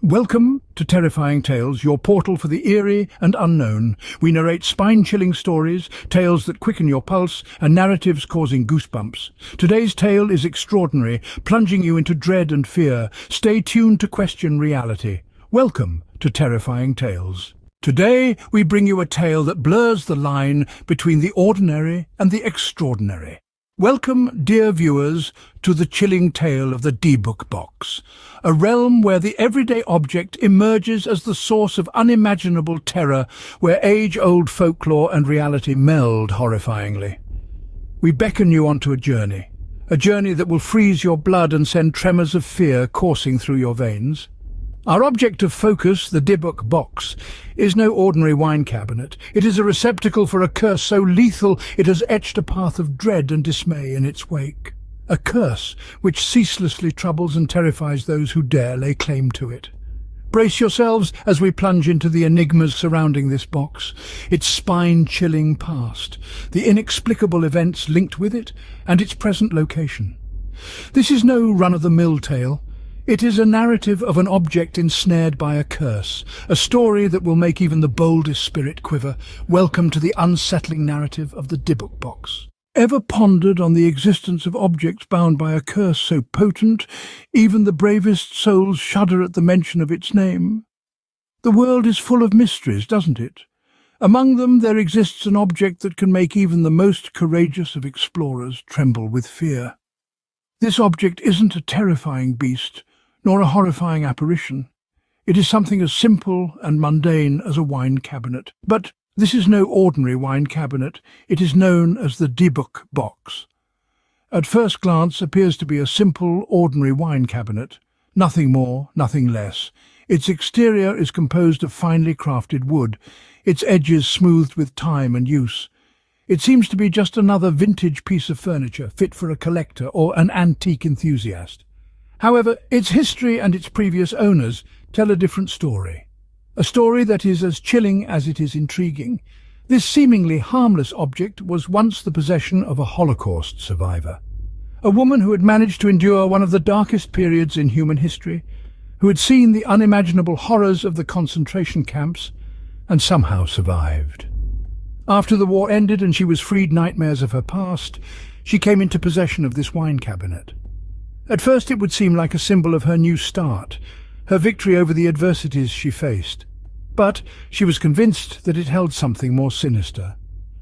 Welcome to Terrifying Tales, your portal for the eerie and unknown. We narrate spine-chilling stories, tales that quicken your pulse, and narratives causing goosebumps. Today's tale is extraordinary, plunging you into dread and fear. Stay tuned to question reality. Welcome to Terrifying Tales. Today, we bring you a tale that blurs the line between the ordinary and the extraordinary. Welcome, dear viewers, to the chilling tale of the Dybbuk Box, a realm where the everyday object emerges as the source of unimaginable terror, where age-old folklore and reality meld horrifyingly. We beckon you onto a journey that will freeze your blood and send tremors of fear coursing through your veins. Our object of focus, the Dybbuk Box, is no ordinary wine cabinet. It is a receptacle for a curse so lethal it has etched a path of dread and dismay in its wake. A curse which ceaselessly troubles and terrifies those who dare lay claim to it. Brace yourselves as we plunge into the enigmas surrounding this box, its spine-chilling past, the inexplicable events linked with it, and its present location. This is no run-of-the-mill tale. It is a narrative of an object ensnared by a curse, a story that will make even the boldest spirit quiver. Welcome to the unsettling narrative of the Dybbuk Box. Ever pondered on the existence of objects bound by a curse so potent, even the bravest souls shudder at the mention of its name? The world is full of mysteries, doesn't it? Among them there exists an object that can make even the most courageous of explorers tremble with fear. This object isn't a terrifying beast, nor a horrifying apparition. It is something as simple and mundane as a wine cabinet. But this is no ordinary wine cabinet. It is known as the Dybbuk Box. At first glance appears to be a simple, ordinary wine cabinet. Nothing more, nothing less. Its exterior is composed of finely crafted wood, its edges smoothed with time and use. It seems to be just another vintage piece of furniture fit for a collector or an antique enthusiast. However, its history and its previous owners tell a different story. A story that is as chilling as it is intriguing. This seemingly harmless object was once the possession of a Holocaust survivor. A woman who had managed to endure one of the darkest periods in human history, who had seen the unimaginable horrors of the concentration camps, and somehow survived. After the war ended and she was freed nightmares of her past, she came into possession of this wine cabinet. At first it would seem like a symbol of her new start, her victory over the adversities she faced. But she was convinced that it held something more sinister.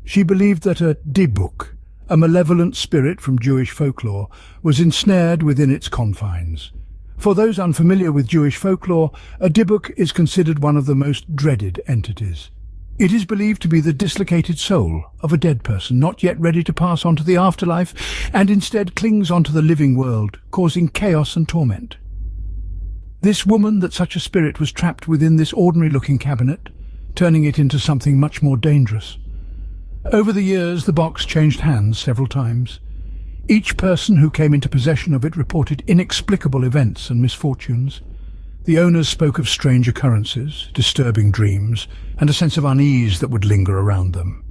She believed that a Dybbuk, a malevolent spirit from Jewish folklore, was ensnared within its confines. For those unfamiliar with Jewish folklore, a Dybbuk is considered one of the most dreaded entities. It is believed to be the dislocated soul of a dead person not yet ready to pass on to the afterlife, and instead clings onto the living world, causing chaos and torment. This woman that such a spirit was trapped within this ordinary-looking cabinet, turning it into something much more dangerous. Over the years, the box changed hands several times. Each person who came into possession of it reported inexplicable events and misfortunes. The owners spoke of strange occurrences, disturbing dreams, and a sense of unease that would linger around them.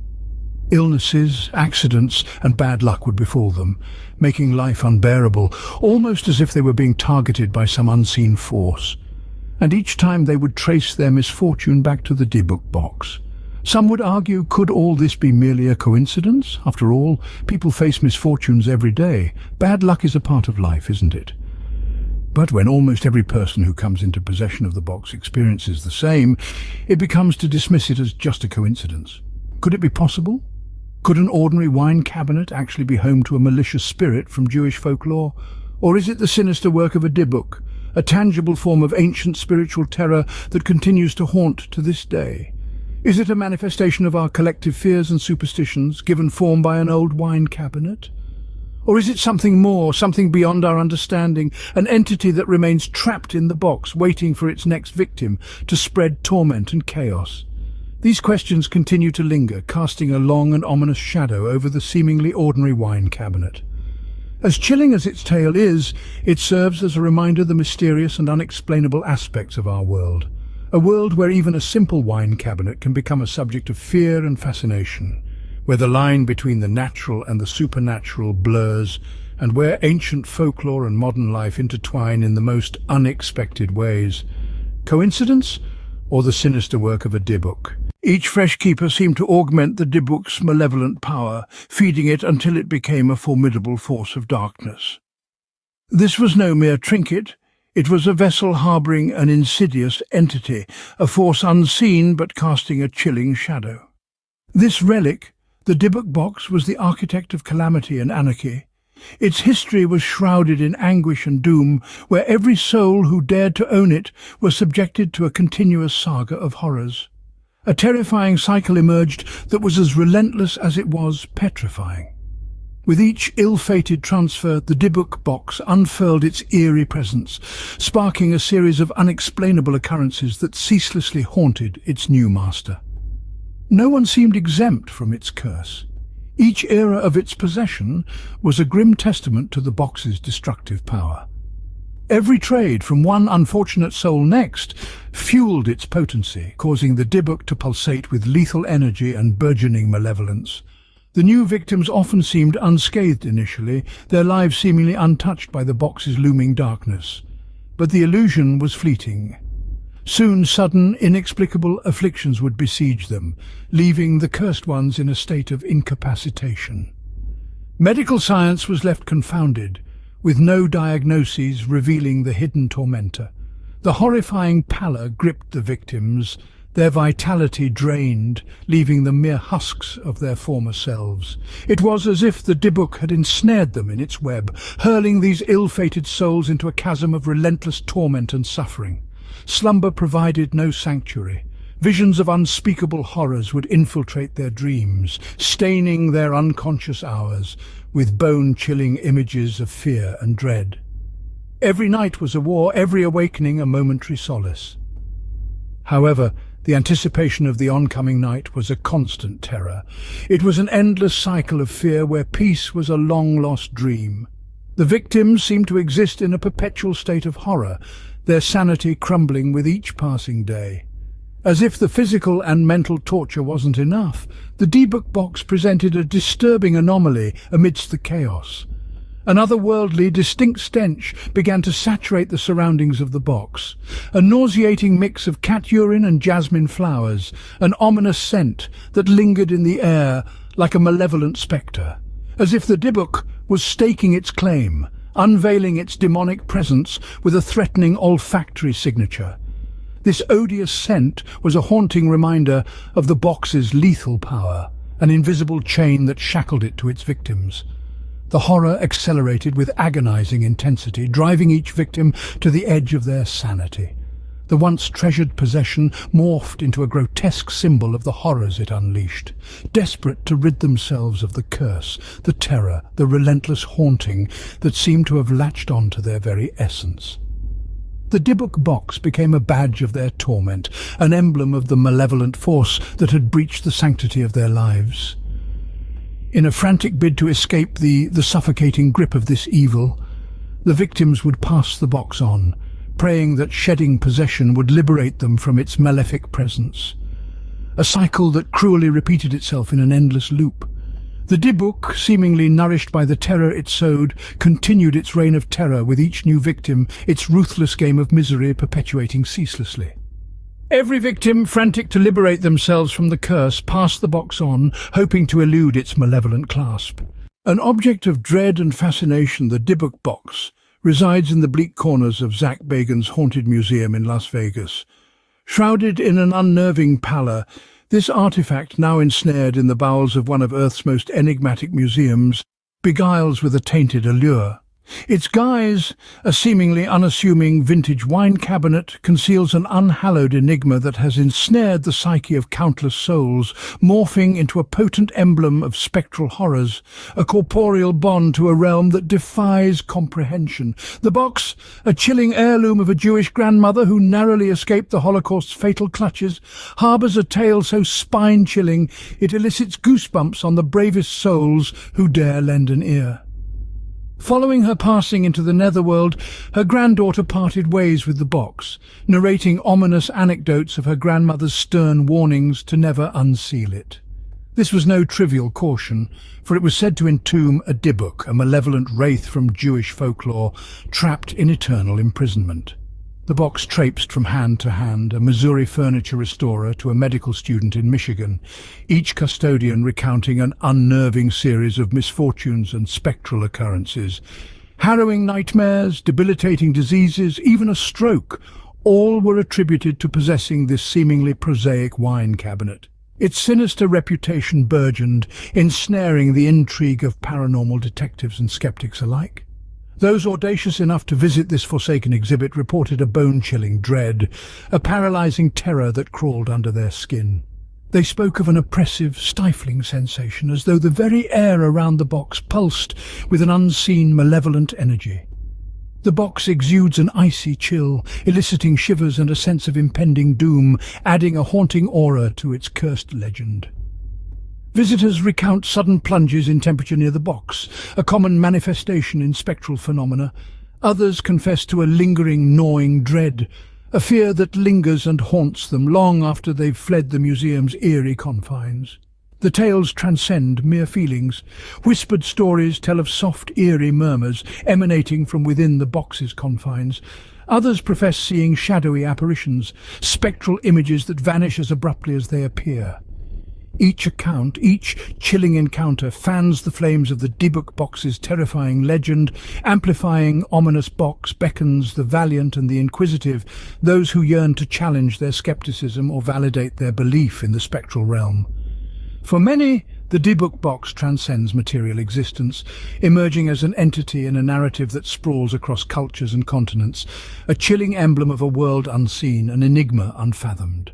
Illnesses, accidents, and bad luck would befall them, making life unbearable, almost as if they were being targeted by some unseen force. And each time they would trace their misfortune back to the Dybbuk Box. Some would argue, could all this be merely a coincidence? After all, people face misfortunes every day. Bad luck is a part of life, isn't it? But when almost every person who comes into possession of the box experiences the same, it becomes to dismiss it as just a coincidence. Could it be possible? Could an ordinary wine cabinet actually be home to a malicious spirit from Jewish folklore? Or is it the sinister work of a Dybbuk, a tangible form of ancient spiritual terror that continues to haunt to this day? Is it a manifestation of our collective fears and superstitions, given form by an old wine cabinet? Or is it something more, something beyond our understanding, an entity that remains trapped in the box, waiting for its next victim to spread torment and chaos? These questions continue to linger, casting a long and ominous shadow over the seemingly ordinary wine cabinet. As chilling as its tale is, it serves as a reminder of the mysterious and unexplainable aspects of our world. A world where even a simple wine cabinet can become a subject of fear and fascination, where the line between the natural and the supernatural blurs, and where ancient folklore and modern life intertwine in the most unexpected ways. Coincidence, or the sinister work of a Dybbuk? Each fresh keeper seemed to augment the Dybbuk's malevolent power, feeding it until it became a formidable force of darkness. This was no mere trinket. It was a vessel harbouring an insidious entity, a force unseen but casting a chilling shadow. This relic, the Dybbuk Box, was the architect of calamity and anarchy. Its history was shrouded in anguish and doom, where every soul who dared to own it was subjected to a continuous saga of horrors. A terrifying cycle emerged that was as relentless as it was petrifying. With each ill-fated transfer, the Dybbuk Box unfurled its eerie presence, sparking a series of unexplainable occurrences that ceaselessly haunted its new master. No one seemed exempt from its curse. Each era of its possession was a grim testament to the box's destructive power. Every trade from one unfortunate soul next fueled its potency, causing the Dybbuk to pulsate with lethal energy and burgeoning malevolence. The new victims often seemed unscathed initially, their lives seemingly untouched by the box's looming darkness. But the illusion was fleeting. Soon sudden, inexplicable afflictions would besiege them, leaving the cursed ones in a state of incapacitation. Medical science was left confounded, with no diagnoses revealing the hidden tormentor. The horrifying pallor gripped the victims, their vitality drained, leaving them mere husks of their former selves. It was as if the Dybbuk had ensnared them in its web, hurling these ill-fated souls into a chasm of relentless torment and suffering. Slumber provided no sanctuary. Visions of unspeakable horrors would infiltrate their dreams, staining their unconscious hours with bone-chilling images of fear and dread. Every night was a war, every awakening a momentary solace. However, the anticipation of the oncoming night was a constant terror. It was an endless cycle of fear where peace was a long-lost dream. The victims seemed to exist in a perpetual state of horror, their sanity crumbling with each passing day. As if the physical and mental torture wasn't enough, the Dybbuk Box presented a disturbing anomaly amidst the chaos. An otherworldly, distinct stench began to saturate the surroundings of the box, a nauseating mix of cat urine and jasmine flowers, an ominous scent that lingered in the air like a malevolent spectre, as if the Dybbuk was staking its claim, unveiling its demonic presence with a threatening olfactory signature. This odious scent was a haunting reminder of the box's lethal power, an invisible chain that shackled it to its victims. The horror accelerated with agonizing intensity, driving each victim to the edge of their sanity. The once treasured possession morphed into a grotesque symbol of the horrors it unleashed. Desperate to rid themselves of the curse, the terror, the relentless haunting that seemed to have latched on to their very essence. The Dybbuk Box became a badge of their torment, an emblem of the malevolent force that had breached the sanctity of their lives. In a frantic bid to escape the suffocating grip of this evil, the victims would pass the box on, praying that shedding possession would liberate them from its malefic presence. A cycle that cruelly repeated itself in an endless loop. The Dybbuk, seemingly nourished by the terror it sowed, continued its reign of terror with each new victim, its ruthless game of misery perpetuating ceaselessly. Every victim, frantic to liberate themselves from the curse, passed the box on, hoping to elude its malevolent clasp. An object of dread and fascination, the Dybbuk Box resides in the bleak corners of Zach Bagans' Haunted Museum in Las Vegas. Shrouded in an unnerving pallor, this artifact, now ensnared in the bowels of one of Earth's most enigmatic museums, beguiles with a tainted allure. Its guise, a seemingly unassuming vintage wine cabinet, conceals an unhallowed enigma that has ensnared the psyche of countless souls, morphing into a potent emblem of spectral horrors, a corporeal bond to a realm that defies comprehension. The box, a chilling heirloom of a Jewish grandmother who narrowly escaped the Holocaust's fatal clutches, harbours a tale so spine-chilling it elicits goosebumps on the bravest souls who dare lend an ear. Following her passing into the netherworld, her granddaughter parted ways with the box, narrating ominous anecdotes of her grandmother's stern warnings to never unseal it. This was no trivial caution, for it was said to entomb a Dybbuk, a malevolent wraith from Jewish folklore, trapped in eternal imprisonment. The box traipsed from hand to hand, a Missouri furniture restorer to a medical student in Michigan, each custodian recounting an unnerving series of misfortunes and spectral occurrences. Harrowing nightmares, debilitating diseases, even a stroke, all were attributed to possessing this seemingly prosaic wine cabinet. Its sinister reputation burgeoned, ensnaring the intrigue of paranormal detectives and skeptics alike. Those audacious enough to visit this forsaken exhibit reported a bone-chilling dread, a paralyzing terror that crawled under their skin. They spoke of an oppressive, stifling sensation, as though the very air around the box pulsed with an unseen, malevolent energy. The box exudes an icy chill, eliciting shivers and a sense of impending doom, adding a haunting aura to its cursed legend. Visitors recount sudden plunges in temperature near the box, a common manifestation in spectral phenomena. Others confess to a lingering, gnawing dread, a fear that lingers and haunts them long after they've fled the museum's eerie confines. The tales transcend mere feelings. Whispered stories tell of soft, eerie murmurs emanating from within the box's confines. Others profess seeing shadowy apparitions, spectral images that vanish as abruptly as they appear. Each account, each chilling encounter fans the flames of the Dybbuk Box's terrifying legend. Amplifying ominous box beckons the valiant and the inquisitive, those who yearn to challenge their skepticism or validate their belief in the spectral realm. For many, the Dybbuk Box transcends material existence, emerging as an entity in a narrative that sprawls across cultures and continents, a chilling emblem of a world unseen, an enigma unfathomed.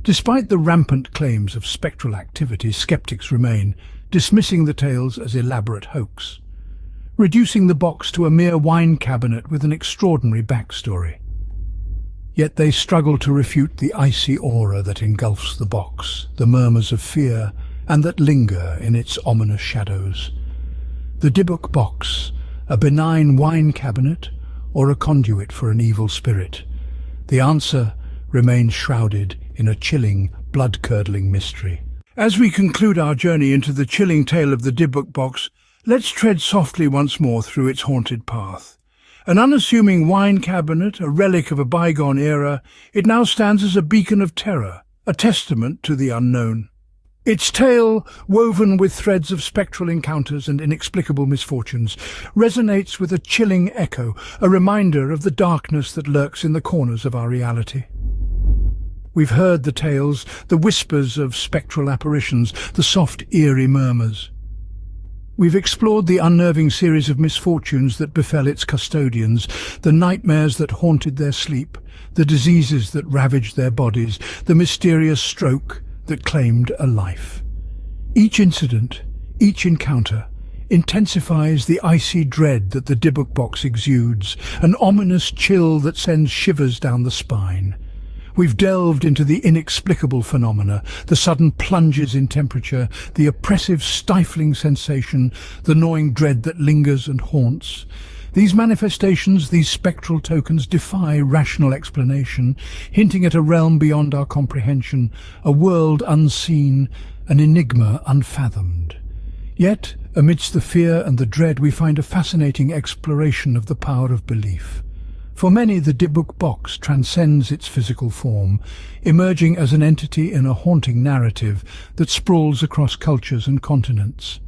Despite the rampant claims of spectral activity, skeptics remain, dismissing the tales as elaborate hoax, reducing the box to a mere wine cabinet with an extraordinary backstory. Yet they struggle to refute the icy aura that engulfs the box, the murmurs of fear, and that linger in its ominous shadows. The Dybbuk Box, a benign wine cabinet or a conduit for an evil spirit? The answer remains shrouded in a chilling, blood-curdling mystery. As we conclude our journey into the chilling tale of the Dybbuk Box, let's tread softly once more through its haunted path. An unassuming wine cabinet, a relic of a bygone era, it now stands as a beacon of terror, a testament to the unknown. Its tale, woven with threads of spectral encounters and inexplicable misfortunes, resonates with a chilling echo, a reminder of the darkness that lurks in the corners of our reality. We've heard the tales, the whispers of spectral apparitions, the soft, eerie murmurs. We've explored the unnerving series of misfortunes that befell its custodians, the nightmares that haunted their sleep, the diseases that ravaged their bodies, the mysterious stroke that claimed a life. Each incident, each encounter, intensifies the icy dread that the Dybbuk Box exudes, an ominous chill that sends shivers down the spine. We've delved into the inexplicable phenomena, the sudden plunges in temperature, the oppressive, stifling sensation, the gnawing dread that lingers and haunts. These manifestations, these spectral tokens, defy rational explanation, hinting at a realm beyond our comprehension, a world unseen, an enigma unfathomed. Yet, amidst the fear and the dread, we find a fascinating exploration of the power of belief. For many, the Dybbuk Box transcends its physical form, emerging as an entity in a haunting narrative that sprawls across cultures and continents.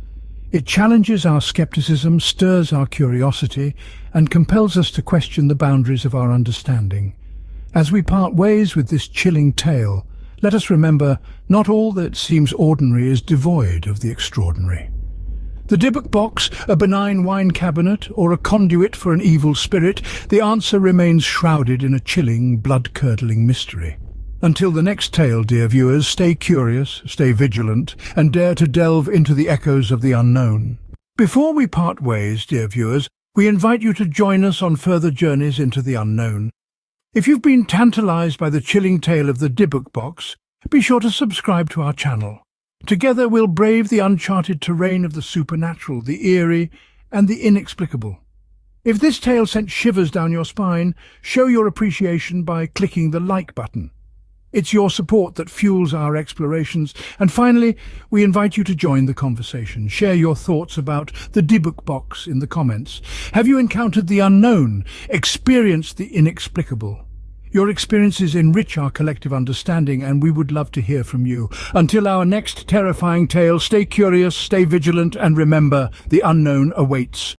It challenges our skepticism, stirs our curiosity, and compels us to question the boundaries of our understanding. As we part ways with this chilling tale, let us remember, not all that seems ordinary is devoid of the extraordinary. The Dybbuk Box, a benign wine cabinet, or a conduit for an evil spirit, the answer remains shrouded in a chilling, blood-curdling mystery. Until the next tale, dear viewers, stay curious, stay vigilant, and dare to delve into the echoes of the unknown. Before we part ways, dear viewers, we invite you to join us on further journeys into the unknown. If you've been tantalized by the chilling tale of the Dybbuk Box, be sure to subscribe to our channel. Together we'll brave the uncharted terrain of the supernatural, the eerie, and the inexplicable. If this tale sent shivers down your spine, show your appreciation by clicking the like button. It's your support that fuels our explorations. And finally, we invite you to join the conversation. Share your thoughts about the Dybbuk Box in the comments. Have you encountered the unknown, experienced the inexplicable? Your experiences enrich our collective understanding, and we would love to hear from you. Until our next terrifying tale, stay curious, stay vigilant, and remember, the unknown awaits.